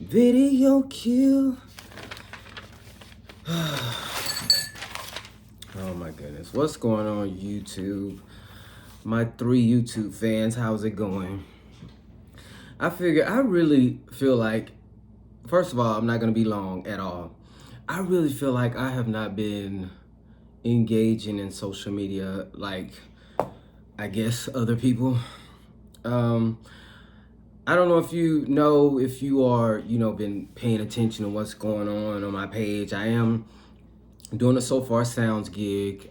Video kill. Oh my goodness. What's going on YouTube? My 3 YouTube fans, how's it going? I really feel like, first of all, I'm not going to be long at all. I really feel like I have not been engaging in social media like, I guess, other people. I don't know if you are, been paying attention to what's going on my page. I am doing a Sofar Sounds gig.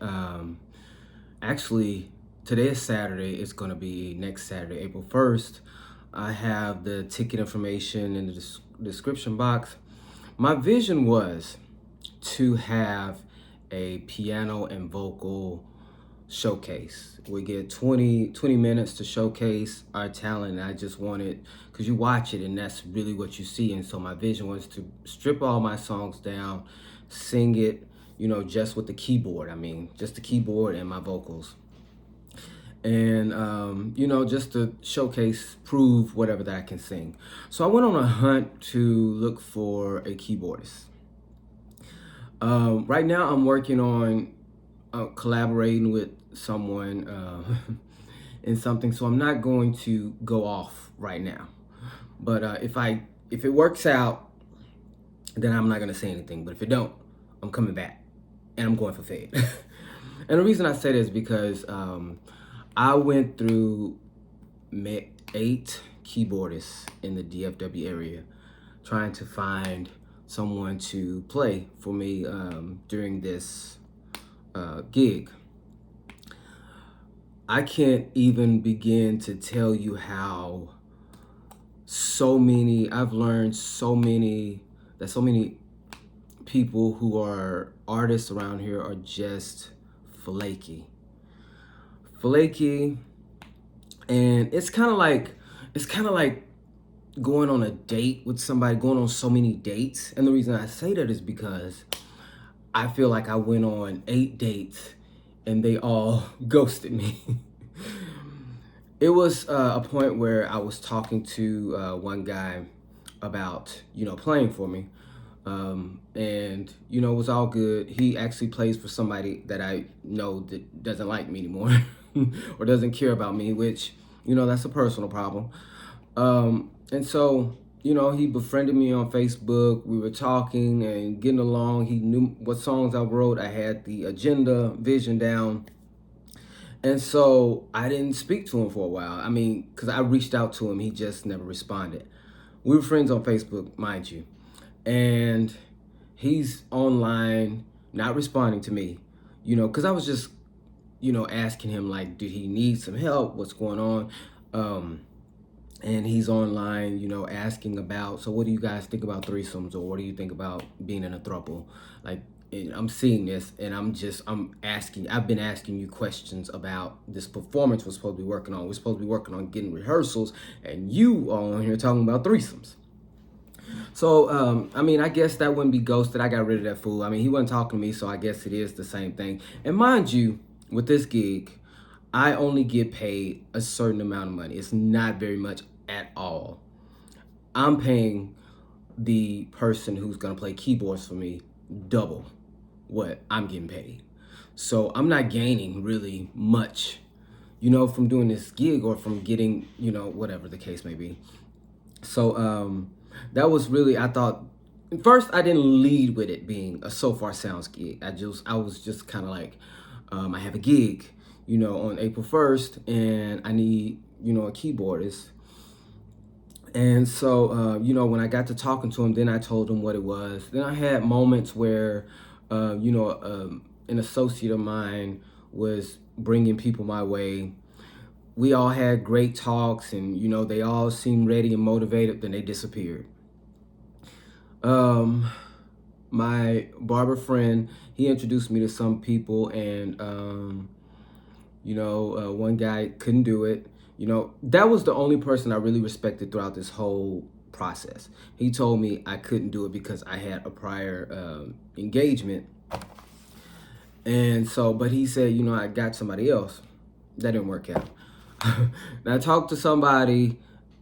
Actually, today is Saturday. It's going to be next Saturday, April 1st. I have the ticket information in the description box. My vision was to have a piano and vocal showcase. We get 20 minutes to showcase our talent. I just wanted, because you watch it and that's really what you see. And so my vision was to strip all my songs down, sing it, just with the keyboard. Just the keyboard and my vocals. And, just to showcase, prove whatever that I can sing. So I went on a hunt to look for a keyboardist. Right now I'm working on collaborating with someone in something, so I'm not going to go off right now. But if it works out, then I'm not gonna say anything. But if it don't, I'm coming back and I'm going for Fed. And the reason I say this is because I went through 8 keyboardists in the DFW area trying to find someone to play for me during this gig. I can't even begin to tell you how I've learned that so many people who are artists around here are just flaky. And it's kind of like going on a date with somebody, going on so many dates. And the reason I say that is because I feel like I went on 8 dates and they all ghosted me. It was a point where I was talking to one guy about, playing for me. And, it was all good. He actually plays for somebody that I know that doesn't like me anymore or doesn't care about me, which, that's a personal problem. And so, he befriended me on Facebook. We were talking and getting along. He knew what songs I wrote. I had the agenda, vision down. And so I didn't speak to him for a while. Because I reached out to him. He just never responded. We were friends on Facebook, mind you. And he's online, not responding to me, because I was just, asking him, like, did he need some help? What's going on? And he's online, asking about, so what do you guys think about threesomes? Or what do you think about being in a throuple? Like, I'm seeing this and I've been asking you questions about this performance we're supposed to be working on. We're supposed to be working on getting rehearsals and you are on here talking about threesomes. So, I guess that wouldn't be ghosted. I got rid of that fool. He wasn't talking to me, so I guess it is the same thing. And mind you, with this gig, I only get paid a certain amount of money. It's not very much at all. I'm paying the person who's gonna play keyboards for me double what I'm getting paid. So I'm not gaining really much, from doing this gig or from getting, whatever the case may be. So that was really, I thought, first I didn't lead with it being a Sofar Sounds gig. I was just kind of like, I have a gig, on April 1st and I need, a keyboardist. And so, when I got to talking to him, then I told him what it was. Then I had moments where, an associate of mine was bringing people my way. We all had great talks and, they all seemed ready and motivated, then they disappeared. My barber friend, he introduced me to some people and, one guy couldn't do it. That was the only person I really respected throughout this whole process. He told me I couldn't do it because I had a prior engagement. And so, but he said, I got somebody else. That didn't work out. And I talked to somebody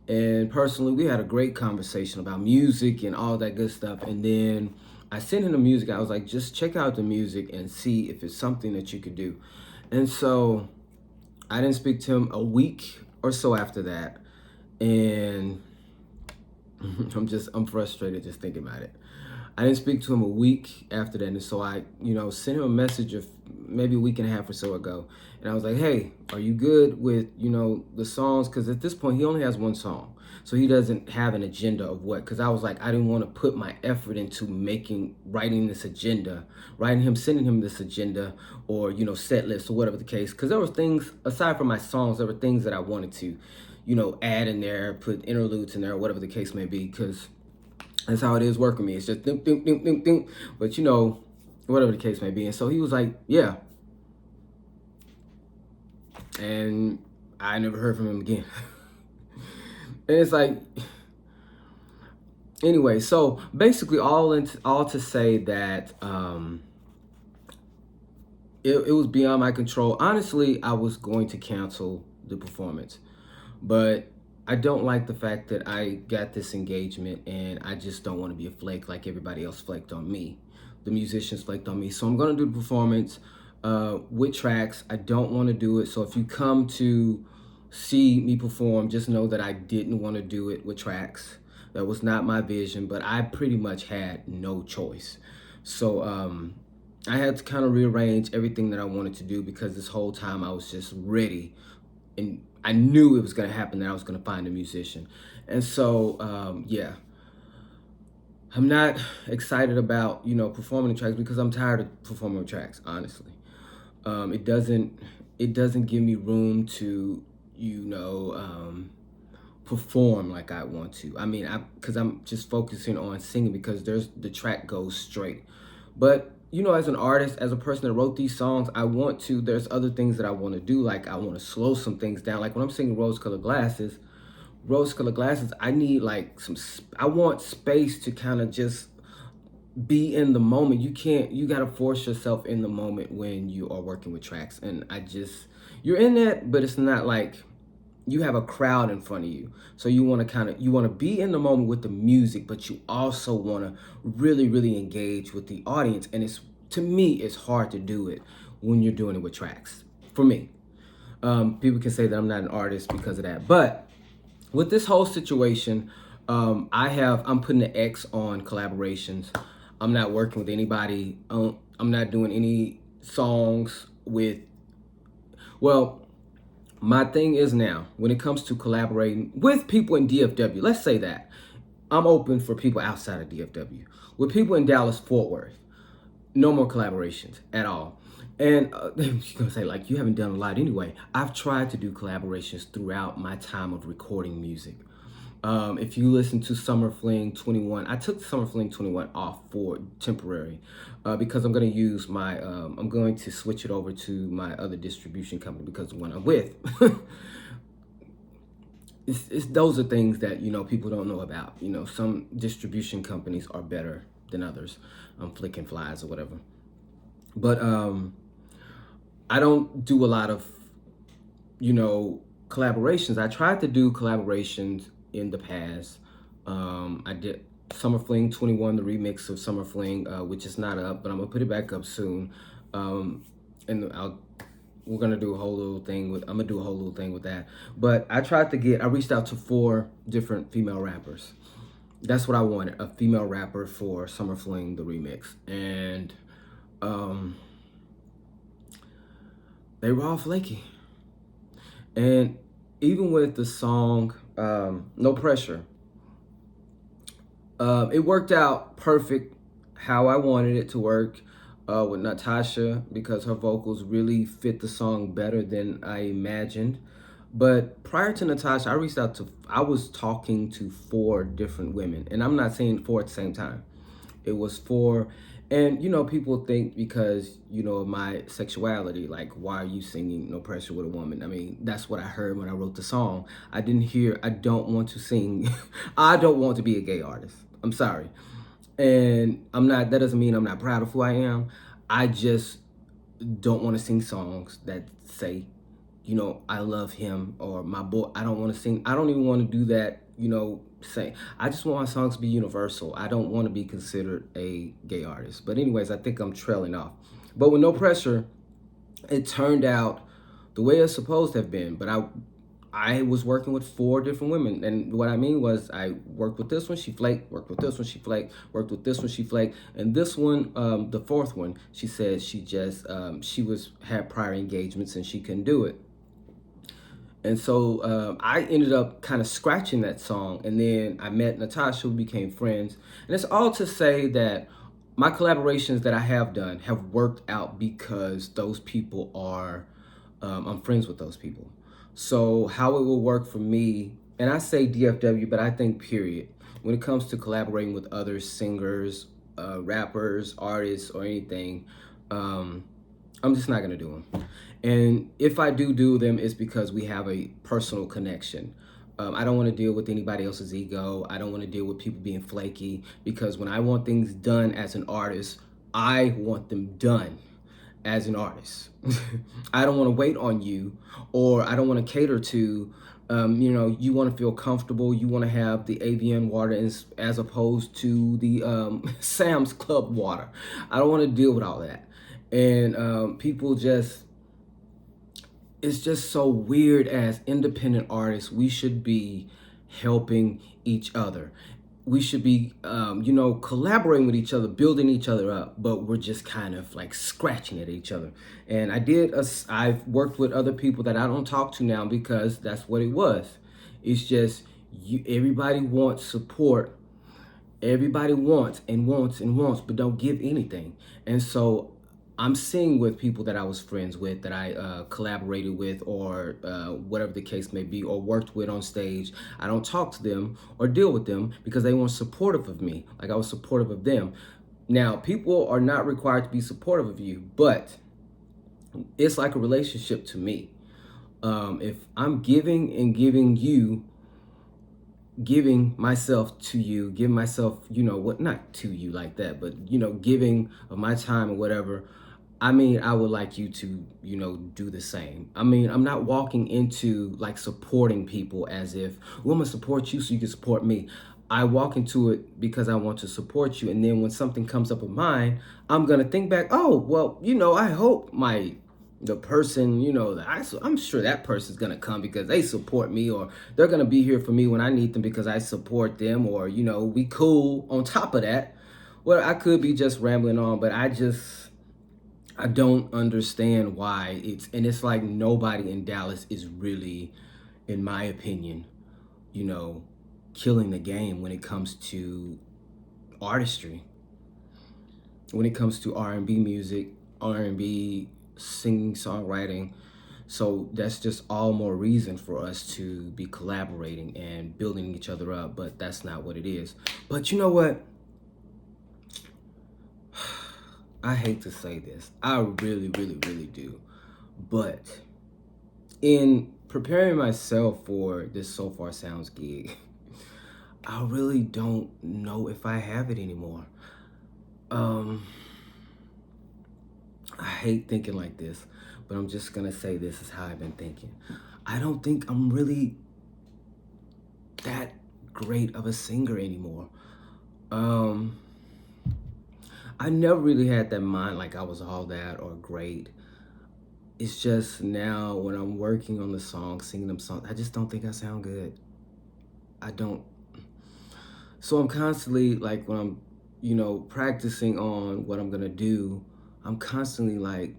And personally, we had a great conversation about music and all that good stuff. And then I sent him the music. I was like, just check out the music and see if it's something that you could do. And so I didn't speak to him a week or so after that. And I'm frustrated just thinking about it. I didn't speak to him a week after that, and so I, sent him a message of maybe a week and a half or so ago, and I was like, "Hey, are you good with, the songs?" Because at this point, he only has one song, so he doesn't have an agenda of what. Because I was like, I didn't want to put my effort into writing this agenda, sending him this agenda, or set list or whatever the case. Because there were things aside from my songs, there were things that I wanted to, add in there, put interludes in there, or whatever the case may be, because that's how it is working me. It's just ding, ding, ding, ding, ding. But whatever the case may be. And so he was like, yeah. And I never heard from him again. And it's like, anyway, so basically all to say that it was beyond my control. Honestly, I was going to cancel the performance. But I don't like the fact that I got this engagement and I just don't want to be a flake like everybody else flaked on me. The musicians flaked on me. So I'm going to do the performance with tracks. I don't want to do it. So if you come to see me perform, just know that I didn't want to do it with tracks. That was not my vision, but I pretty much had no choice. So I had to kind of rearrange everything that I wanted to do because this whole time I was just ready. And I knew it was going to happen, that I was going to find a musician. And so, yeah, I'm not excited about, performing the tracks because I'm tired of performing tracks, honestly. It doesn't give me room to, perform like I want to. I mean, because I'm just focusing on singing because the track goes straight. But as an artist, as a person that wrote these songs, there's other things that I want to do. Like I want to slow some things down. Like when I'm singing rose-colored glasses, I need I want space to kind of just be in the moment. You got to force yourself in the moment when you are working with tracks. And you're in that, but it's not like you have a crowd in front of you. So you want to be in the moment with the music, but you also want to really, really engage with the audience. And to me, it's hard to do it when you're doing it with tracks. For me, people can say that I'm not an artist because of that. But with this whole situation, I'm putting an X on collaborations. I'm not working with anybody. I'm not doing any songs with, my thing is now, when it comes to collaborating with people in DFW, let's say that, I'm open for people outside of DFW. With people in Dallas, Fort Worth, no more collaborations at all. And you're going to say, you haven't done a lot anyway. I've tried to do collaborations throughout my time of recording music. If you listen to Summer Fling 21, I took Summer Fling 21 off for temporary because I'm going to use I'm going to switch it over to my other distribution company because the one I'm with, those are things that, people don't know about. Some distribution companies are better than others. Flick and Flies or whatever. But I don't do a lot of, collaborations. I tried to do collaborations in the past. I did Summer Fling 21, the remix of Summer Fling, which is not up, but I'm gonna put it back up soon. And we're gonna do a whole little thing with that. But I reached out to 4 different female rappers. That's what I wanted, a female rapper for Summer Fling, the remix. And they were all flaky. And even with the song, No Pressure, it worked out perfect how I wanted it to work with Natasha because her vocals really fit the song better than I imagined. But prior to Natasha, I was talking to 4 different women, and I'm not saying 4 at the same time. It was 4, and people think because of my sexuality, like, why are you singing No Pressure with a woman? I mean, that's what I heard when I wrote the song. I don't want to sing. I don't want to be a gay artist. I'm sorry. And that doesn't mean I'm not proud of who I am. I just don't want to sing songs that say I love him, or my boy. I don't want to sing. I don't even want to do that. Say, I just want my songs to be universal. I don't want to be considered a gay artist. But anyways, I think I'm trailing off. But with No Pressure, it turned out the way it's supposed to have been. But I was working with 4 different women, and what I mean was I worked with this one, she flaked, worked with this one, she flaked, worked with this one, she flaked, and this one, the 4th one, she said she just had prior engagements and she couldn't do it. And so I ended up kind of scratching that song, and then I met Natasha, we became friends, and it's all to say that my collaborations that I have done have worked out because those people are, I'm friends with those people. So how it will work for me, and I say DFW, but I think period, when it comes to collaborating with other singers, rappers, artists, or anything, I'm just not gonna do them. And if I do them, it's because we have a personal connection. I don't want to deal with anybody else's ego. I don't want to deal with people being flaky, because when I want things done as an artist, I want them done as an artist. I don't want to wait on you, or I don't want to cater to, you want to feel comfortable. You want to have the AVN water as opposed to the Sam's Club water. I don't want to deal with all that. And people just, it's just so weird. As independent artists, we should be helping each other. We should be, collaborating with each other, building each other up, but we're just kind of like scratching at each other. And I've worked with other people that I don't talk to now because that's what it was. It's just, everybody wants support. Everybody wants and wants and wants, but don't give anything. And so I'm seeing with people that I was friends with, that I collaborated with, or whatever the case may be, or worked with on stage. I don't talk to them or deal with them because they weren't supportive of me, like I was supportive of them. Now, people are not required to be supportive of you, but it's like a relationship to me. If I'm giving myself to you, giving myself, not to you like that, but, giving of my time or whatever, I mean, I would like you to, do the same. I mean, I'm not walking into like supporting people as if, well, I'm gonna support you so you can support me. I walk into it because I want to support you. And then when something comes up of mine, I'm gonna think back, oh, well, I hope the person, I'm sure that person's gonna come because they support me, or they're gonna be here for me when I need them because I support them, or, we cool on top of that. Well, I could be just rambling on, but I don't understand why it's like nobody in Dallas is really, in my opinion, killing the game when it comes to artistry, when it comes to R&B music, R&B singing, songwriting. So that's just all more reason for us to be collaborating and building each other up, but that's not what it is. But you know what? I hate to say this. I really, really, really do. But in preparing myself for this Sofar Sounds gig, I really don't know if I have it anymore. I hate thinking like this, but I'm just gonna say this is how I've been thinking. I don't think I'm really that great of a singer anymore. I never really had that mind like I was all that or great. It's just now when I'm working on the songs, singing them songs, I just don't think I sound good. I don't. So I'm constantly like, when I'm, practicing on what I'm gonna do, I'm constantly like,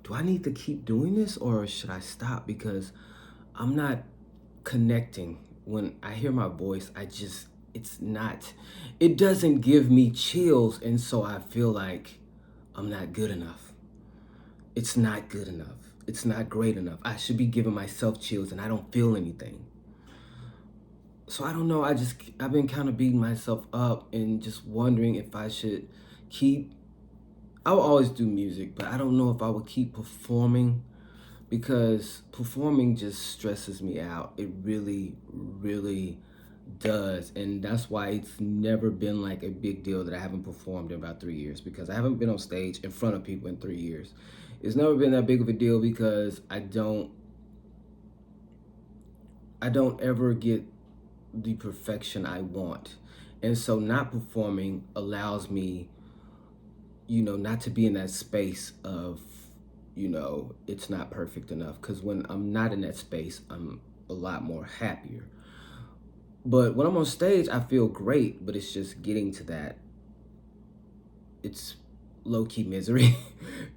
do I need to keep doing this or should I stop? Because I'm not connecting. When I hear my voice, it doesn't give me chills. And so I feel like I'm not good enough. It's not good enough. It's not great enough. I should be giving myself chills and I don't feel anything. So I don't know. I've been kind of beating myself up and just wondering if I should I will always do music, but I don't know if I would keep performing, because performing just stresses me out. It really, really does. And that's why it's never been like a big deal that I haven't performed in about 3 years, because I haven't been on stage in front of people in 3 years. It's never been that big of a deal because I don't ever get the perfection I want. And so not performing allows me, not to be in that space of, it's not perfect enough. Because when I'm not in that space, I'm a lot more happier. But when I'm on stage, I feel great, but it's just getting to that. It's low key misery.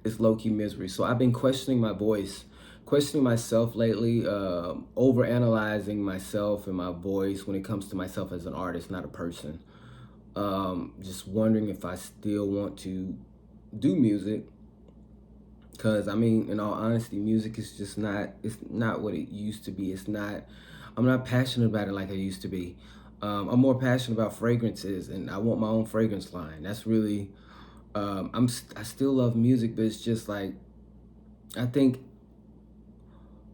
It's low key misery. So I've been questioning my voice, questioning myself lately, over analyzing myself and my voice when it comes to myself as an artist, not a person. Just wondering if I still want to do music. Cause I mean, in all honesty, music is just it's not what it used to be. I'm not passionate about it like I used to be. I'm more passionate about fragrances, and I want my own fragrance line. That's really, I still love music, but it's just like, I think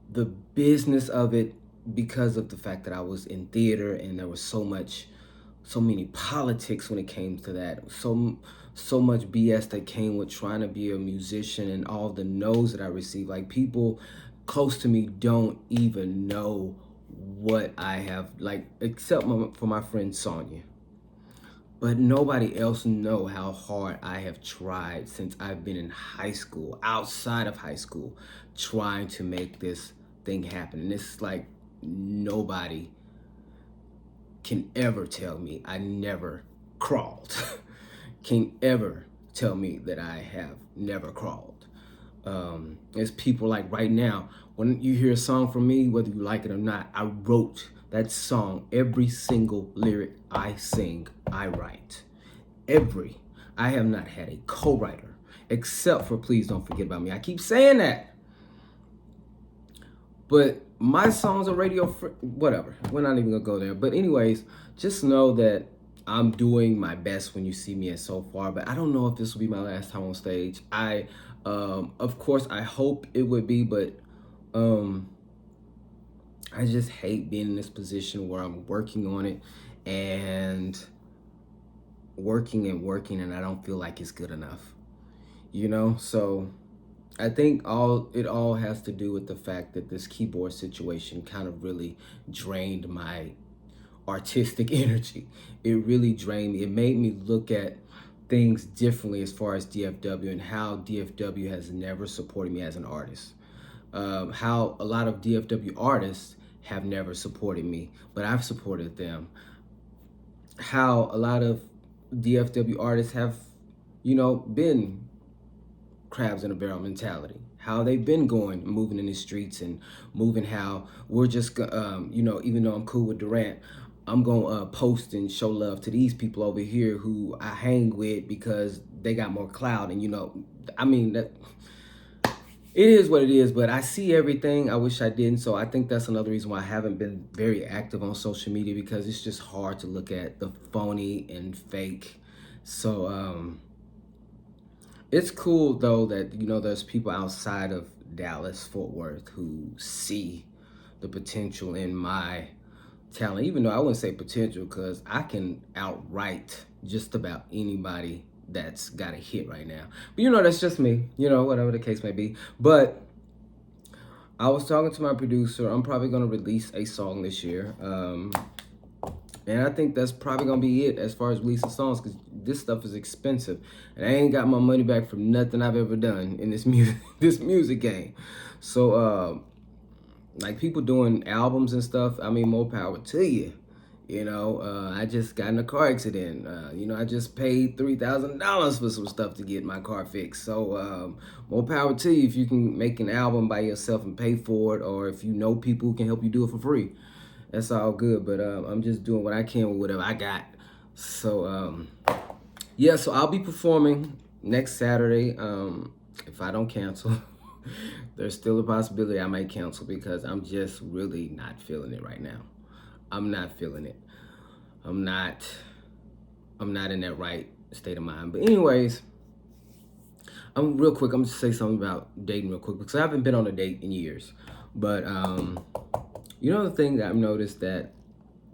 the business of it, because of the fact that I was in theater and there was so many politics when it came to that, so much BS that came with trying to be a musician, and all the no's that I received. Like, people close to me don't even know what I have, like, except for my friend Sonia. But nobody else know how hard I have tried since I've been in high school, outside of high school, trying to make this thing happen. And it's like nobody can ever tell me I never crawled. Can ever tell me that I have never crawled. It's people like right now, when you hear a song from me, whether you like it or not, I wrote that song. Every single lyric I sing, I write. I have not had a co-writer, except for Please Don't Forget About Me. I keep saying that. But my songs are whatever. We're not even gonna go there. But anyways, just know that I'm doing my best when you see me at Sofar, but I don't know if this will be my last time on stage. Of course, I hope it would be, but I just hate being in this position where I'm working on it and working, and I don't feel like it's good enough, So I think it all has to do with the fact that this keyboard situation kind of really drained my artistic energy. It really drained me. It made me look at things differently as far as DFW, and how DFW has never supported me as an artist. How a lot of DFW artists have never supported me, but I've supported them. How a lot of DFW artists have, been crabs in a barrel mentality. How they've been moving in the streets and moving. How we're just, even though I'm cool with Durant, I'm gonna post and show love to these people over here who I hang with because they got more clout. And I mean, that it is what it is. But I see everything. I wish I didn't. So I think that's another reason why I haven't been very active on social media, because it's just hard to look at the phony and fake. So it's cool though that there's people outside of Dallas, Fort Worth, who see the potential in my talent, even though I wouldn't say potential, because I can outright just about anybody that's got a hit right now. But that's just me, whatever the case may be. But I was talking to my producer. I'm probably going to release a song this year. And I think that's probably going to be it as far as releasing songs, because this stuff is expensive. And I ain't got my money back from nothing I've ever done in this music game. So, like, people doing albums and stuff, I mean, more power to you. I just got in a car accident. I just paid $3,000 for some stuff to get my car fixed. So more power to you if you can make an album by yourself and pay for it, or if you know people who can help you do it for free. That's all good. But I'm just doing what I can with whatever I got. So yeah, so I'll be performing next Saturday. If I don't cancel. There's still a possibility I might cancel, because I'm just really not feeling it right now. I'm not feeling it. I'm not in that right state of mind. But anyways, I'm gonna say something about dating real quick, because I haven't been on a date in years. But the thing that I've noticed, that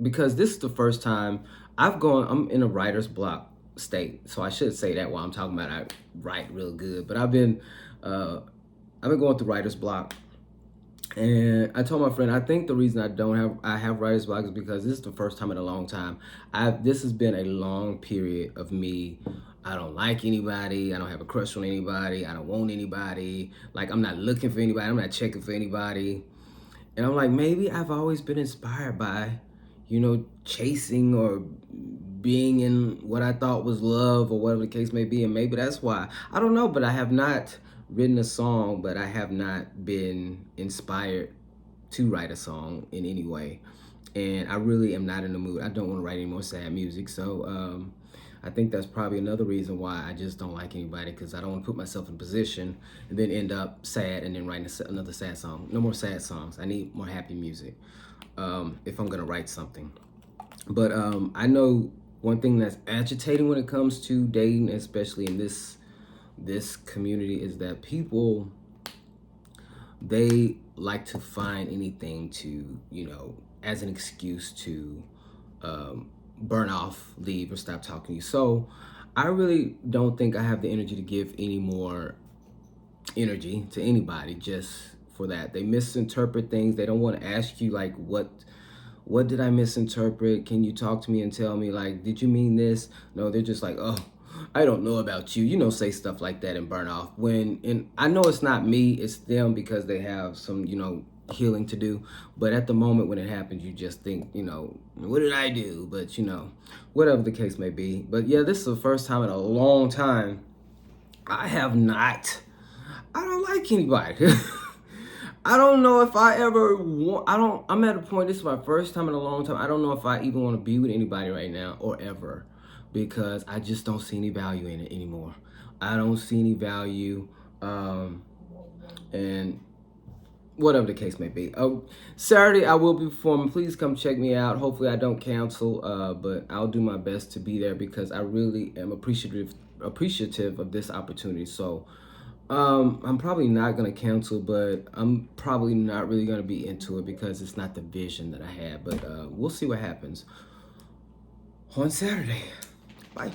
because this is the first time I'm in a writer's block state. So I should say that while I'm talking about I write real good. But I've been I've been going through writer's block. And I told my friend, I think the reason I have writer's block is because this is the first time in a long time. This has been a long period of me. I don't like anybody. I don't have a crush on anybody. I don't want anybody. Like, I'm not looking for anybody. I'm not checking for anybody. And I'm like, maybe I've always been inspired by, chasing or being in what I thought was love or whatever the case may be. And maybe that's why. I don't know, but I have not written a song, but I have not been inspired to write a song in any way. And I really am not in the mood. I don't want to write any more sad music. So I think that's probably another reason why I just don't like anybody, because I don't want to put myself in a position and then end up sad and then writing another sad song. No more sad songs. I need more happy music if I'm going to write something. But I know one thing that's agitating when it comes to dating, especially in this community, is that people, they like to find anything to, as an excuse to burn off, leave, or stop talking to you. So I really don't think I have the energy to give any more energy to anybody just for that. They misinterpret things. They don't want to ask you, like, what did I misinterpret? Can you talk to me and tell me, like, did you mean this? No, they're just like, oh, I don't know about you, say stuff like that and burn off. And I know it's not me, it's them, because they have some, healing to do. But at the moment when it happens, you just think, what did I do? But, whatever the case may be. But yeah, this is the first time in a long time I don't like anybody. I don't know if I ever want, I'm at a point, this is my first time in a long time, I don't know if I even want to be with anybody right now or ever, because I just don't see any value in it anymore. I don't see any value, and whatever the case may be. Saturday I will be performing. Please come check me out. Hopefully I don't cancel, but I'll do my best to be there because I really am appreciative of this opportunity. So I'm probably not gonna cancel, but I'm probably not really gonna be into it because it's not the vision that I had. But we'll see what happens on Saturday. Bye.